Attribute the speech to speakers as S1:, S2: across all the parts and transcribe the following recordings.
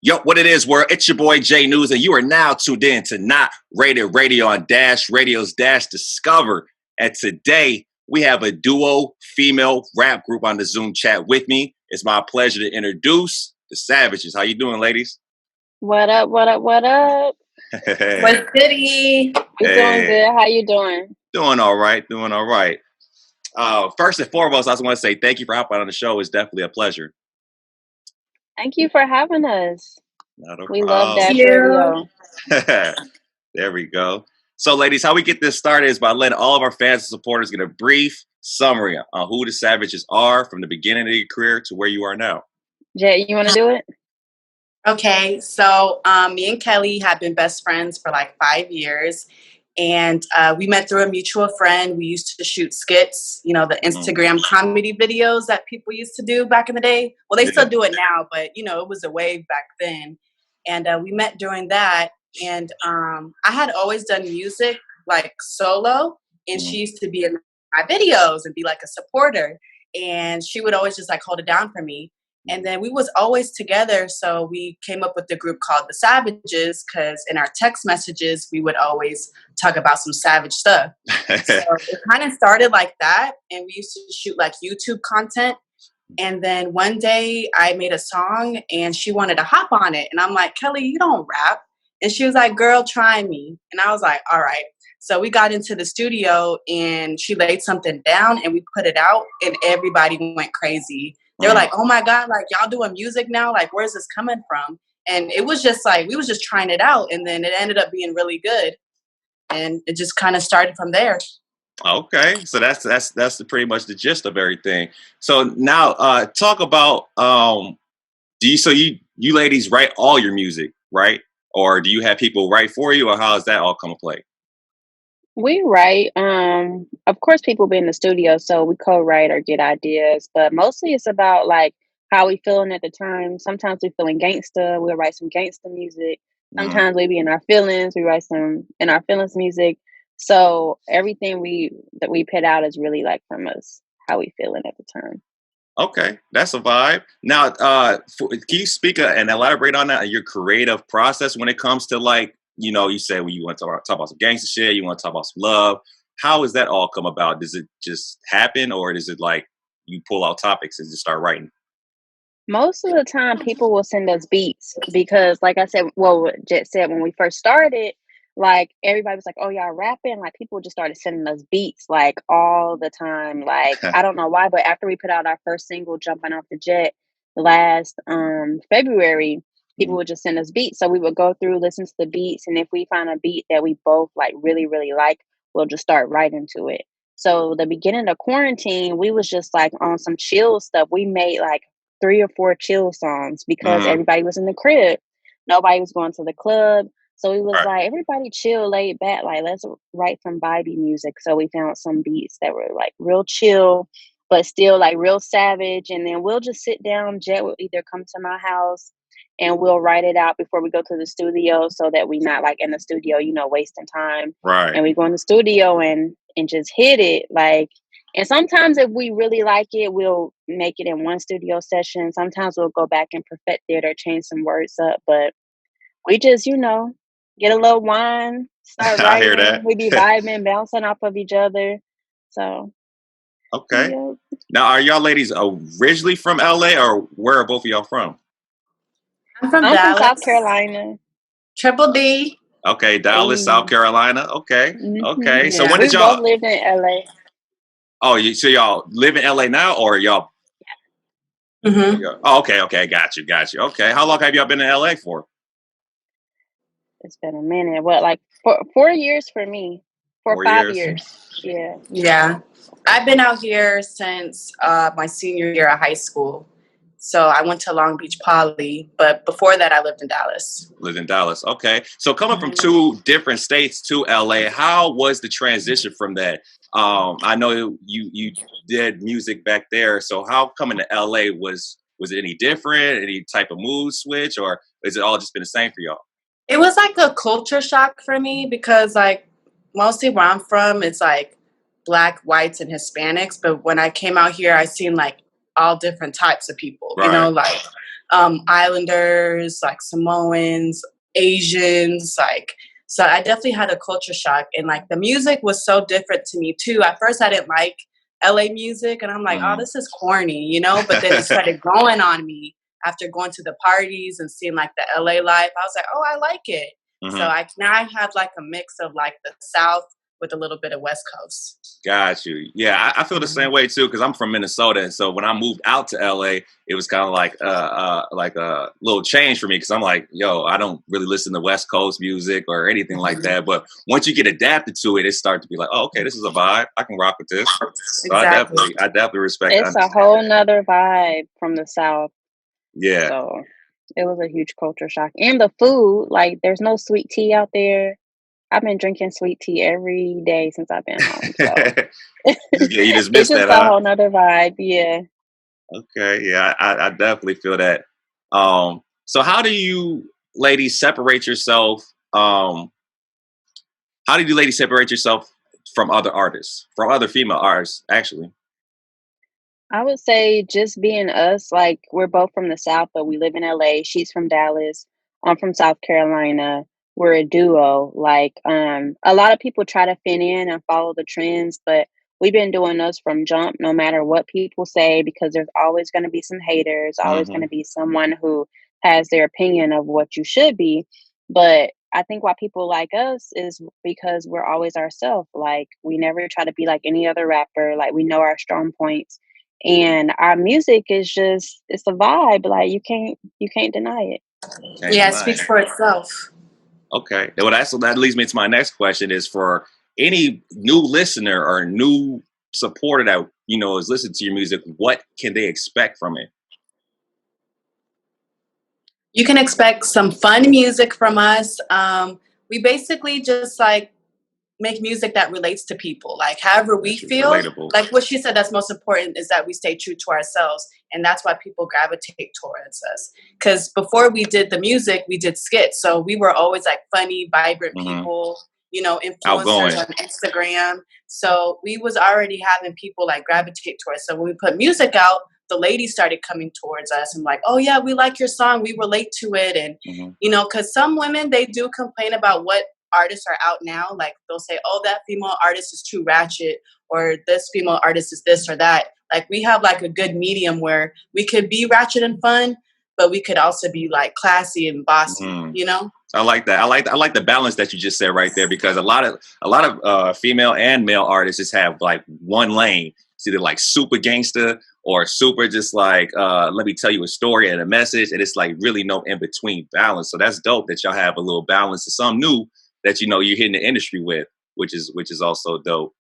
S1: Yo, what it is, world? It's your boy Jay News, and you are now tuned in to Not Rated Radio on Dash Radio's Dash Discover. And today we have a duo female rap group on the Zoom chat with me. It's my pleasure to introduce the Savages. How you doing, ladies?
S2: What up, what up, what up?
S3: What's goody?
S2: We doing good. How you doing?
S1: Doing all right, doing all right. First and foremost, I just want to say thank you for hopping on the show. It's definitely a pleasure.
S2: Thank you for having us. We love
S3: Thank
S2: Dash
S3: you.
S2: Radio.
S1: There we go. So, ladies, how we get this started is by letting all of our fans and supporters get a brief summary on who the Savages are from the beginning of your career to where you are now.
S2: Jay, you want to do it?
S3: Okay, so me and Kelly have been best friends for like 5 years. And we met through a mutual friend. We used to shoot skits, you know, the Instagram comedy videos that people used to do back in the day. Well, they still do it now, but, you know, it was a wave back then. And we met during that. And I had always done music, like solo. And she used to be in my videos and be like a supporter. And she would always just like hold it down for me. And then we was always together, so we came up with the group called the Savages, because in our text messages, we would always talk about some savage stuff. So it kind of started like that, and we used to shoot like YouTube content. And then one day I made a song, and she wanted to hop on it. And I'm like, Kelly, you don't rap. And she was like, girl, try me. And I was like, all right. So we got into the studio, and she laid something down, and we put it out, and everybody went crazy. They were like, oh my God, like y'all doing music now? Like, where's this coming from? And it was just like, we was just trying it out. And then it ended up being really good. And it just kind of started from there.
S1: Okay. So that's pretty much the gist of everything. So now talk about, you ladies write all your music, right? Or do you have people write for you, or how does that all come to play?
S2: We write. Of course, people be in the studio, so we co-write or get ideas. But mostly, it's about like how we feeling at the time. Sometimes we feeling gangsta. We'll write some gangsta music. Sometimes we be in our feelings. We write some in our feelings music. So everything that we put out is really like from us, how we feeling at the time.
S1: Okay, that's a vibe. Now, can you speak and elaborate on that, your creative process when it comes to like, you know, you say, well, you want to talk about some gangster shit, you want to talk about some love. How does that all come about? Does it just happen, or is it like you pull out topics and just start writing?
S2: Most of the time, people will send us beats because, like I said, what Jet said when we first started, like everybody was like, "Oh, y'all rapping!" Like people just started sending us beats like all the time. Like I don't know why, but after we put out our first single, "Jumping Off the Jet," last February, people would just send us beats. So we would go through, listen to the beats, and if we find a beat that we both like really, really like, we'll just start writing to it. So the beginning of quarantine, we was just like on some chill stuff. We made like 3 or 4 chill songs because everybody was in the crib. Nobody was going to the club. So we was like, everybody chill, laid back. Like, let's write some vibey music. So we found some beats that were like real chill, but still like real savage. And then we'll just sit down. Jet will either come to my house and we'll write it out before we go to the studio so that we not like in the studio, you know, wasting time.
S1: Right.
S2: And we go in the studio and just hit it. Like, and sometimes if we really like it, we'll make it in one studio session. Sometimes we'll go back and perfect it or change some words up. But we just, you know, get a little wine, start writing.
S1: I hear that.
S2: We be vibing, bouncing off of each other. So.
S1: Okay.
S2: Yeah.
S1: Now, are y'all ladies originally from LA, or where are both of y'all from?
S3: I'm from
S2: Dallas.
S3: Dallas.
S2: South Carolina.
S3: Triple D.
S1: Okay, Dallas, South Carolina. Okay. Okay.
S2: Yeah.
S1: So when did y'all
S2: both lived in LA.
S1: Oh, so y'all live in LA now, or y'all? Oh, okay. Got you. Okay. How long have y'all been in LA for?
S2: It's been a minute. What, like 4 years for me? 5 years. Yeah.
S3: Yeah. I've been out here since my senior year of high school. So I went to Long Beach Poly, but before that I lived in Dallas.
S1: Okay. So coming from 2 different states to LA, how was the transition from that? I know you did music back there, so how coming to LA was it any different? Any type of mood switch, or is it all just been the same for y'all?
S3: It was like a culture shock for me because like mostly where I'm from, it's like Black, whites, and Hispanics. But when I came out here, I seen like all different types of people, you know, like Islanders, like Samoans, Asians, like, so I definitely had a culture shock. And like the music was so different to me too. At first I didn't like LA music and I'm like, oh, this is corny, you know? But then it started growing on me after going to the parties and seeing like the LA life. I was like, oh, I like it. So now I have like a mix of like the South with a little bit of West Coast.
S1: Got you. Yeah, I feel the same way too because I'm from Minnesota, and so when I moved out to LA, it was kind of like a little change for me because I'm like, yo, I don't really listen to West Coast music or anything like that. But once you get adapted to it, it starts to be like, oh, okay, this is a vibe. I can rock with this. So
S3: Exactly.
S1: I definitely respect.
S2: It's a whole nother vibe from the South.
S1: Yeah.
S2: So it was a huge culture shock. And the food, like there's no sweet tea out there. I've been drinking sweet tea every day since I've been home. So
S1: yeah, you just
S2: it's
S1: missed
S2: just
S1: that.
S2: a whole nother vibe. Yeah.
S1: Okay. Yeah, I definitely feel that. So how do you ladies separate yourself? How do you ladies separate yourself from other artists, from other female artists, actually?
S2: I would say just being us, like we're both from the South, but we live in LA. She's from Dallas. I'm from South Carolina. We're a duo. Like, a lot of people try to fit in and follow the trends, but we've been doing us from jump, no matter what people say, because there's always going to be some haters, always going to be someone who has their opinion of what you should be. But I think why people like us is because we're always ourselves. Like, we never try to be like any other rapper. Like, we know our strong points. And our music is just, it's a vibe. Like you can't deny it.
S3: Yeah, it speaks for itself.
S1: Okay. Well, that leads me to my next question is for any new listener or new supporter that, you know, is listening to your music, what can they expect from it?
S3: You can expect some fun music from us. We basically just like make music that relates to people, like however we feel. Relatable. Like what she said, that's most important is that we stay true to ourselves, and that's why people gravitate towards us. Because before we did the music, we did skits, so we were always like funny, vibrant people, you know, influencers on Instagram. So we was already having people like gravitate towards us. So when we put music out, the ladies started coming towards us and like, oh yeah, we like your song, we relate to it. And you know, because some women, they do complain about what artists are out now. Like they'll say, oh, that female artist is too ratchet, or this female artist is this or that. Like we have like a good medium where we could be ratchet and fun, but we could also be like classy and bossy, you know?
S1: I like that. I like the balance that you just said right there, because a lot of female and male artists just have like one lane. It's either like super gangster or super just like, let me tell you a story and a message. And it's like really no in between balance. So that's dope that y'all have a little balance to some new that, you know, you're hitting the industry with, which is also dope.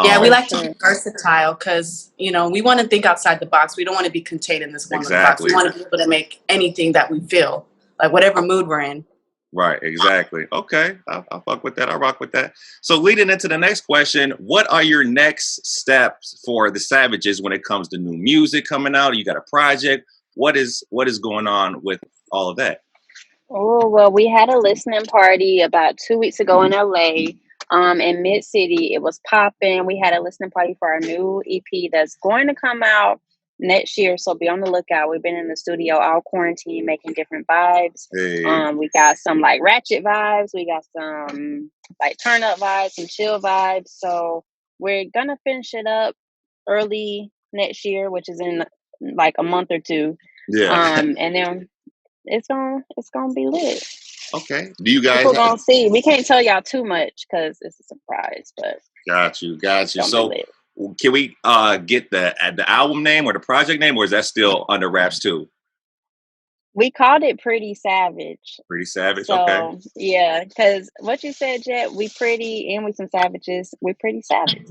S3: Yeah, we like to be versatile because, you know, we want to think outside the box. We don't want to be contained in this one little box. We want to be able to make anything that we feel, like whatever mood we're in.
S1: Right, exactly. Okay, I'll fuck with that. I'll rock with that. So leading into the next question, what are your next steps for the Savages when it comes to new music coming out? You got a project? What is going on with all of that?
S2: Oh, well, we had a listening party about 2 weeks ago in LA. In Mid City, it was popping. We had a listening party for our new EP that's going to come out next year, so be on the lookout. We've been in the studio all quarantine making different vibes.
S1: Hey.
S2: We got some like ratchet vibes, we got some like turn up vibes, some chill vibes. So we're gonna finish it up early next year, which is in like a month or two.
S1: Yeah.
S2: And then it's gonna be lit.
S1: Okay. Do you guys?
S2: People gonna see. We can't tell y'all too much because it's a surprise. But
S1: got you. So can we get the album name or the project name, or is that still under wraps too?
S2: We called it Pretty Savage.
S1: Pretty Savage.
S2: So,
S1: okay.
S2: Yeah, because what you said, Jet, we pretty and we some savages. We're pretty savage.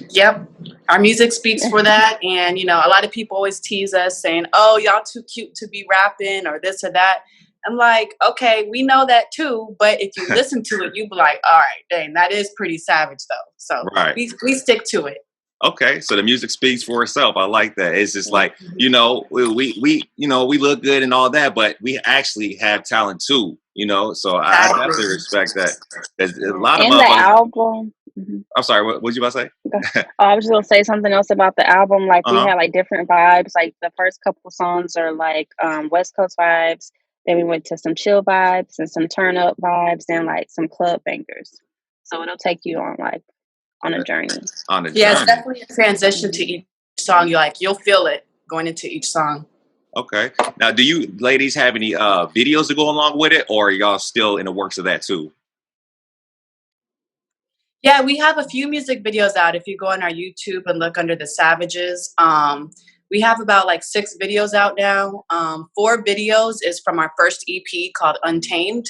S3: Yep. Our music speaks for that. And, you know, a lot of people always tease us saying, oh, y'all too cute to be rapping or this or that. I'm like, okay, we know that too. But if you listen to it, you be like, all right, dang, that is pretty savage though. So we stick to it.
S1: Okay, so the music speaks for itself. I like that. It's just like, you know, we look good and all that, but we actually have talent too, you know. So I definitely respect that. There's a lot of
S2: the album.
S1: I'm sorry, what was you about to
S2: Okay.
S1: say?
S2: Oh, I was just gonna say something else about the album. Like we
S1: Uh-huh.
S2: had like different vibes. Like the first couple songs are like West Coast vibes. Then we went to some chill vibes and some turn up vibes and like some club bangers. So it'll take you on like on a journey.
S1: On the
S3: Yeah, it's
S1: journey.
S3: definitely a transition to
S2: Mhm.
S3: each song. You'll feel it going into each song.
S1: Okay. Now, do you ladies have any videos to go along with it, or are y'all still in the works of that too?
S3: Yeah, we have a few music videos out. If you go on our YouTube and look under the Savages, we have about like 6 videos out now. 4 videos is from our first EP called Untamed,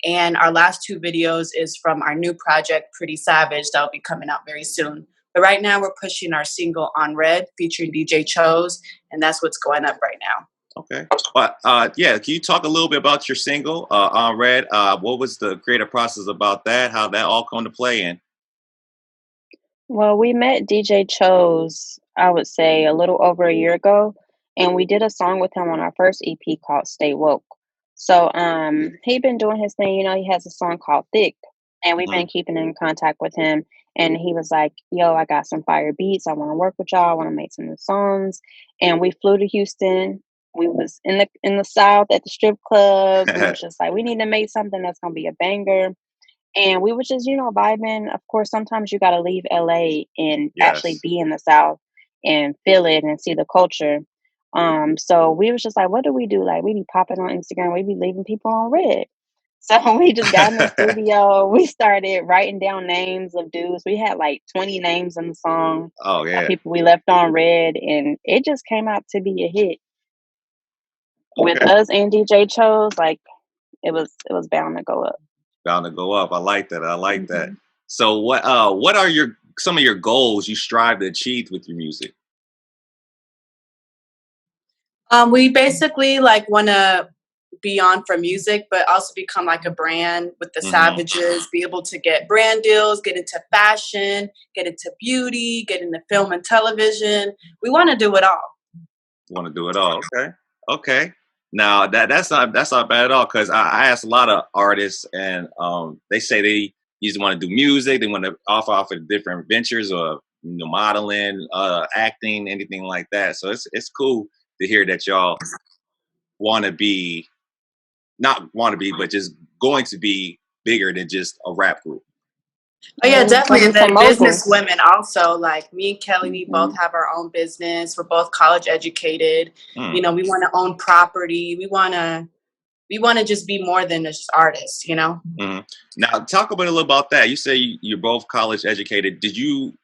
S3: and our last 2 videos is from our new project, Pretty Savage, that'll be coming out very soon. But right now, we're pushing our single On Red featuring DJ Chose, and that's what's going up right now.
S1: Okay. But yeah, can you talk a little bit about your single, On Red? What was the creative process about that? How that all come to play in?
S2: Well, we met DJ Chose, I would say, a little over a year ago, and we did a song with him on our first EP called Stay Woke. So he been doing his thing, he has a song called Thick, and we've
S1: Hmm.
S2: been keeping in contact with him. And he was like, yo, I got some fire beats. I want to work with y'all. I want to make some new songs. And we flew to Houston. We was in the South at the strip club. We was just like, we need to make something that's gonna be a banger. And we were just, vibing. Of course, sometimes you got to leave LA and actually
S1: Yes.
S2: be in the South and feel it and see the culture. So we was just like, what do we do? Like, we be popping on Instagram, we be leaving people on red. So we just got in the studio. We started writing down names of dudes. We had like 20 names in the song
S1: Oh
S2: of
S1: yeah.
S2: people we left on red, and it just came out to be a hit with
S1: Okay.
S2: us and DJ Chose. Like, it was bound to go up.
S1: Bound to go up. I like that. I like that.
S2: Hmm.
S1: So what are your some of your goals you strive to achieve with your music?
S3: We basically like want to be on for music, but also become like a brand with the
S1: Hmm.
S3: Savages, be able to get brand deals, get into fashion, get into beauty, get into film and television. We want to do it all.
S1: Want to do it all? Okay. Okay. Now that's not bad at all because I asked a lot of artists and they say they either want to do music, they want to offer different ventures or modeling, acting, anything like that. So it's cool to hear that y'all want to be not want to be, but just going to be bigger than just a rap group.
S3: Oh yeah, definitely.
S2: Becoming
S3: And
S2: some
S3: then business
S2: moguls.
S3: women also, like me and Kelly, we both
S2: Hmm.
S3: have our own business. We're both college educated.
S1: Mm.
S3: We want to own property. We want to just be more than just artists.
S1: Hmm. Now, talk a little about that. You say you're both college educated. Did you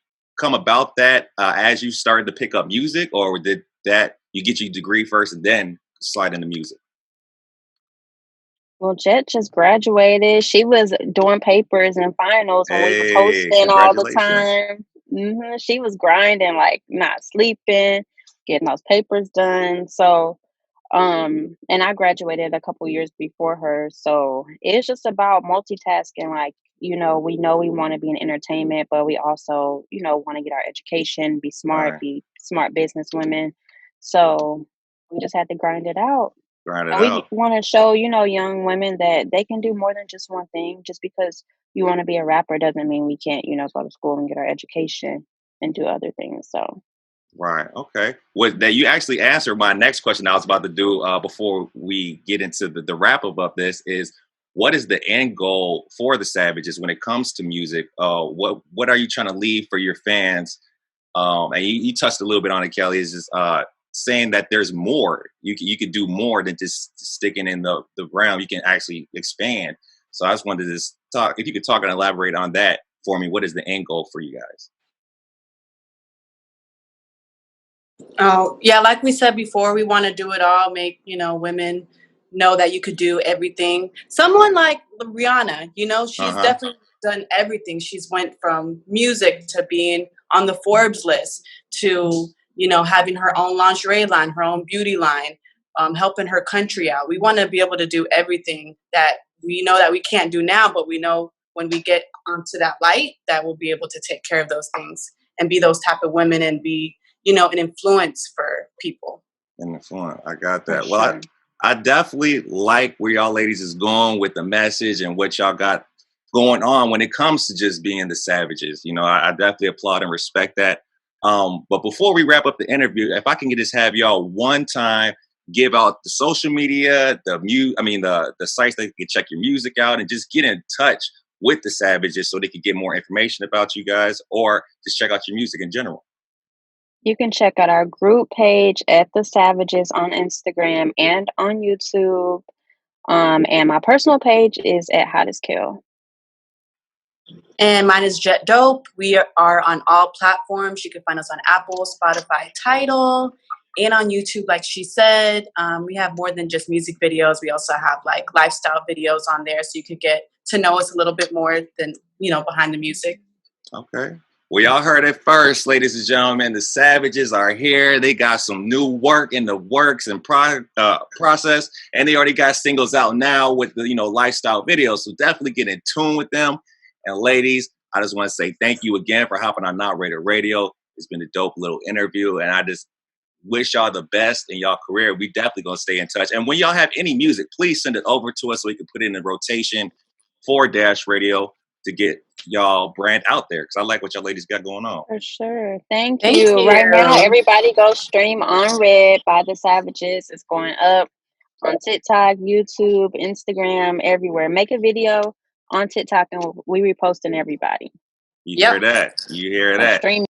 S1: come about that as you started to pick up music, or did that you get your degree first and then slide into music?
S2: Well, Jet just graduated. She was doing papers and finals when we was
S1: Hey,
S2: hosting all the
S1: congratulations!
S2: time. She was grinding, like not sleeping, getting those papers done. So, and I graduated a couple years before her. So it's just about multitasking. Like, we know we want to be in entertainment, but we also, want to get our education, be smart,
S1: Right,
S2: be smart business women. So we just had to grind it out.
S1: grind it
S2: And we
S1: out.
S2: want to show, young women that they can do more than just one thing. Just because you want to be a rapper doesn't mean we can't, go to school and get our education and do other things. So,
S1: Right. Okay. What that you actually answered my next question I was about to do before we get into the wrap up of this is what is the end goal for the Savages when it comes to music? What are you trying to leave for your fans? And you touched a little bit on it, Kelly. Is just saying that there's more. You could do more than just sticking in the realm. You can actually expand. So I just wanted to just talk. If you could talk and elaborate on that for me, what is the end goal for you guys?
S3: Oh, yeah, like we said before, we want to do it all, make, women know that you could do everything. Someone like Rihanna,
S1: Uh
S3: she's
S1: huh.
S3: definitely done everything. She's went from music to being on the Forbes list to, having her own lingerie line, her own beauty line, helping her country out. We want to be able to do everything that we know that we can't do now, but we know when we get onto that light that we'll be able to take care of those things and be those type of women and be an influence for people.
S1: In the front. I got
S2: for
S1: that. Well,
S2: sure.
S1: I definitely like where y'all ladies is going with the message and what y'all got going on when it comes to just being the Savages. You know, I definitely applaud and respect that. But before we wrap up the interview, if I can just have y'all one time give out the social media, the sites that you can check your music out and just get in touch with the Savages so they can get more information about you guys or just check out your music in general.
S2: You can check out our group page at The Savages on Instagram and on YouTube. And my personal page is at Hot as Kill.
S3: And mine is Jet Dope. We are on all platforms. You can find us on Apple, Spotify, Tidal, and on YouTube, like she said. We have more than just music videos. We also have like lifestyle videos on there, so you could get to know us a little bit more than, behind the music.
S1: Okay. Well, y'all heard it first, ladies and gentlemen. The Savages are here. They got some new work in the works and process, and they already got singles out now with the lifestyle videos. So definitely get in tune with them. And ladies, I just want to say thank you again for hopping on Not Rated Radio. It's been a dope little interview, and I just wish y'all the best in y'all career. We definitely gonna stay in touch. And when y'all have any music, please send it over to us so we can put it in rotation for Dash Radio to get y'all brand out there, because I like what y'all ladies got going on.
S2: For sure. Thank you. Right now, everybody go stream On Red by The Savages. It's going up on TikTok, YouTube, Instagram, everywhere. Make a video on TikTok and we reposting everybody.
S1: You hear that? You hear that?
S2: Stream